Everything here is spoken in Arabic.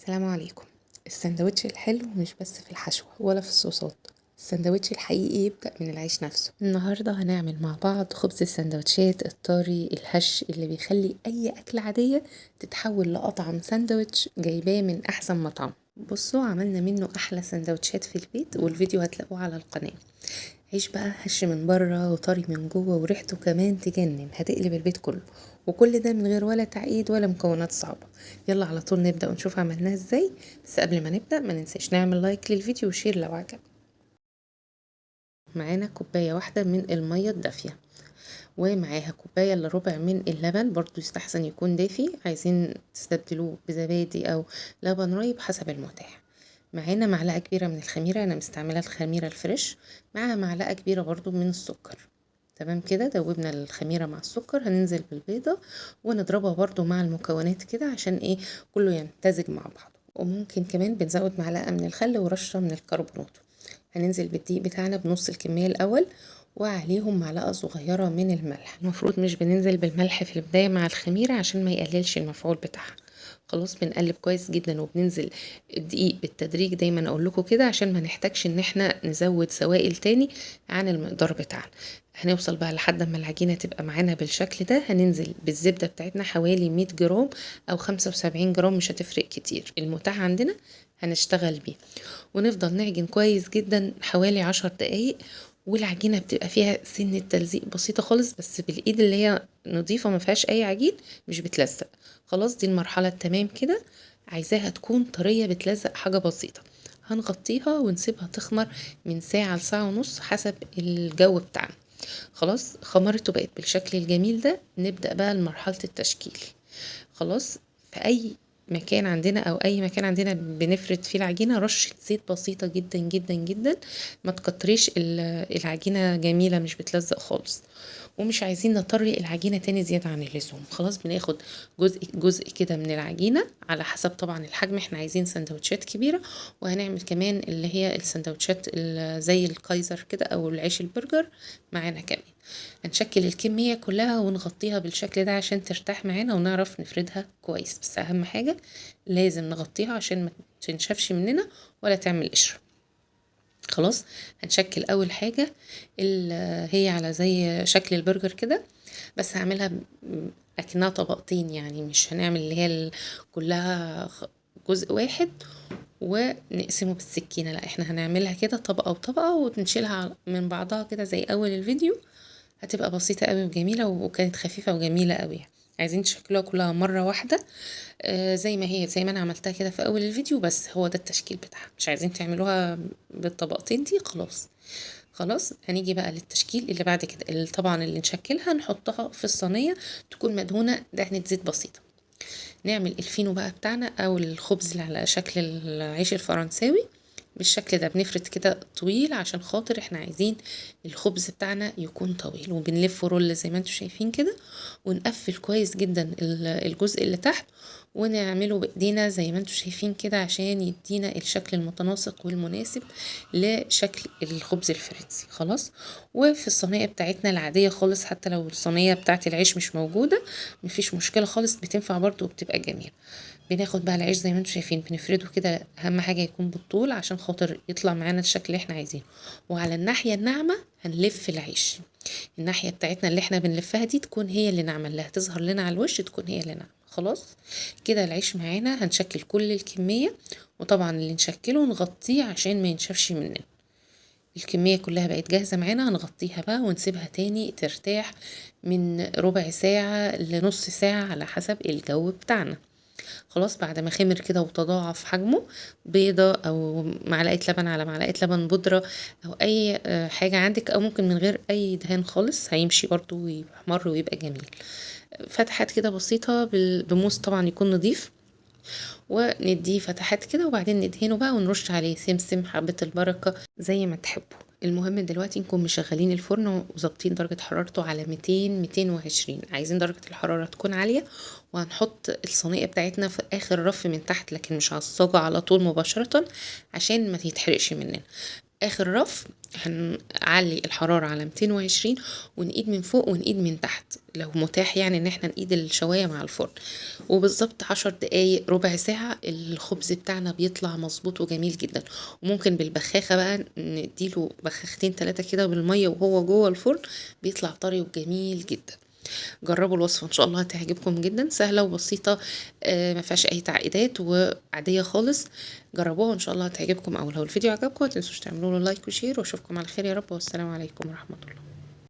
السلام عليكم. السندوتش الحلو مش بس في الحشوة ولا في الصوصات. السندوتش الحقيقي يبدأ من العيش نفسه. النهاردة هنعمل مع بعض خبز السندوتشات الطري الهش اللي بيخلي أي أكلة عادية تتحول لأطعم سندوتش جايباه من أحسن مطعم. بصوا عملنا منه أحلى سندوتشات في البيت، والفيديو هتلاقوه على القناة. عيش بقى هش من بره وطري من جوه وريحته كمان تجنن، هتقلب البيت كله، وكل ده من غير ولا تعقيد ولا مكونات صعبة. يلا على طول نبدأ ونشوف عملناه ازاي. بس قبل ما نبدأ ما ننساش نعمل لايك للفيديو وشير لو عجب. معانا كوباية واحدة من المية الدافية، ومعاها كوباية الا ربع من اللبن، برضو يستحسن يكون دافي، عايزين تستبدلوه بزبادي او لبن رايب حسب المتاح. معانا معلقة كبيرة من الخميرة، انا مستعملة الخميرة الفريش، معاها معلقة كبيرة برضو من السكر. تمام كده، دوبنا الخميرة مع السكر، هننزل بالبيضة ونضربها برضو مع المكونات كده عشان ايه كله يمتزج مع بعض. وممكن كمان بنزود معلقة من الخل ورشة من الكربونات. هننزل بالدقيق بتاعنا بنص الكمية الأول، وعليهم معلقة صغيرة من الملح. المفروض مش بننزل بالملح في البداية مع الخميرة عشان ما يقللش المفعول بتاعها. خلاص بنقلب كويس جدا، وبننزل الدقيق بالتدريج دايما اقول لكم كده عشان ما نحتاجش ان احنا نزود سوائل تاني عن المقدار بتاعنا. هنوصل بقى لحد ما العجينة تبقى معانا بالشكل ده. هننزل بالزبدة بتاعتنا حوالي 100 جرام او 75 جرام، مش هتفرق كتير، المتاح عندنا هنشتغل بيه. ونفضل نعجن كويس جدا حوالي 10 دقايق، والعجينة بتبقى فيها سنة تلزيق بسيطة خالص، بس بالايد اللي هي نظيفة ما فيهاش اي عجين، مش بتلزق. خلاص دي المرحلة التمام كده. عايزاها تكون طرية بتلزق حاجة بسيطة. هنغطيها ونسيبها تخمر من ساعة لساعة ونص حسب الجو بتاعنا. خلاص خمرت وبقت بالشكل الجميل ده، نبدأ بقى لمرحلة التشكيل. خلاص في اي مكان عندنا او اي مكان عندنا بنفرد فيه العجينه رشه زيت بسيطه جدا جدا جدا. ما تكتريش العجينه جميله مش بتلزق خالص، ومش عايزين نطري العجينه تاني زياده عن اللزوم. خلاص بناخد جزء جزء كده من العجينه على حسب طبعا الحجم، احنا عايزين سندوتشات كبيره، وهنعمل كمان اللي هي السندوتشات زي الكايزر كده او العيش البرجر معانا كمان. هنشكل الكمية كلها ونغطيها بالشكل ده عشان ترتاح معانا ونعرف نفردها كويس. بس اهم حاجة لازم نغطيها عشان ما تنشفش مننا ولا تعمل قشرة. خلاص هنشكل اول حاجة هي على زي شكل البرجر كده، بس هعملها اكنها طبقتين، يعني مش هنعمل اللي هي كلها جزء واحد ونقسمه بالسكينة، لا احنا هنعملها كده طبقة وطبقة ونشيلها من بعضها كده زي اول الفيديو. هتبقى بسيطة قوي وجميلة، وكانت خفيفة وجميلة قوي. عايزين تشكلوها كلها مرة واحدة، زي ما هي زي ما انا عملتها كده في اول الفيديو، بس هو ده التشكيل بتاعها. مش عايزين تعملوها بالطبقتين دي، خلاص. خلاص هنيجي بقى للتشكيل اللي بعد كده، اللي طبعا اللي نشكلها نحطها في الصينية تكون مدهونة دهنة زيت بسيطة. نعمل الفينو بقى بتاعنا او الخبز اللي على شكل العيش الفرنساوي بالشكل ده. بنفرد كده طويل عشان خاطر احنا عايزين الخبز بتاعنا يكون طويل، وبنلفه رول زي ما انتم شايفين كده، ونقفل كويس جدا الجزء اللي تحت، ونعمله بايدينا زي ما انتم شايفين كده عشان يدينا الشكل المتناسق والمناسب لشكل الخبز الفرنسي. خلاص وفي الصينيه بتاعتنا العاديه خالص، حتى لو الصينيه بتاعت العيش مش موجوده مفيش مشكله خالص، بتنفع برضو وبتبقى جميله. بناخد بقى العيش زي ما انتم شايفين بنفرده كده، اهم حاجه يكون بالطول عشان خاطر يطلع معانا الشكل اللي احنا عايزينه. وعلى الناحيه الناعمه هنلف العيش، الناحيه بتاعتنا اللي احنا بنلفها دي تكون هي اللي ناعمه، اللي هتظهر لنا على الوش تكون هي اللي ناعمه. خلاص كده العيش معانا، هنشكل كل الكميه، وطبعا اللي نشكله نغطيه عشان ما ينشفش مننا. الكمية كلها بقت جاهزة معانا، هنغطيها بقى ونسيبها تاني ترتاح من ربع ساعة لنص ساعة على حسب الجو بتاعنا. خلاص بعد ما خمر كده وتضاعف حجمه، بيضة او معلقة لبن على معلقة لبن بودرة او اي حاجة عندك، او ممكن من غير اي دهان خالص هيمشي برضو ويحمر ويبقى جميل. فتحات كده بسيطة بموس طبعا يكون نضيف، ونديه فتحات كده، وبعدين ندهنه بقى ونرش عليه سمسم حبة البركة زي ما تحبوا. المهم دلوقتي نكون مشغلين الفرن وظابطين درجة حرارته على 200-220. عايزين درجة الحرارة تكون عالية، وهنحط الصينية بتاعتنا في اخر رف من تحت، لكن مش على الصاجة على طول مباشرة عشان ما تتحرقش مننا. اخر رف هنعلي الحرارة على 220 ونقيد من فوق ونقيد من تحت، لو متاح يعني ان احنا نقيد الشواية مع الفرن. وبالظبط 10 دقايق ربع ساعة الخبز بتاعنا بيطلع مظبوط وجميل جدا. وممكن بالبخاخة بقى نديله بخاختين 3 كده بالمية وهو جوه الفرن، بيطلع طري وجميل جدا. جربوا الوصفة ان شاء الله هتعجبكم جدا، سهلة وبسيطة، ما فيهاش اي تعقيدات وعادية خالص. جربوها ان شاء الله هتعجبكم. او لو الفيديو عجبكم متنسوش تعملوا له لايك وشير، واشوفكم على خير يا رب، والسلام عليكم ورحمة الله.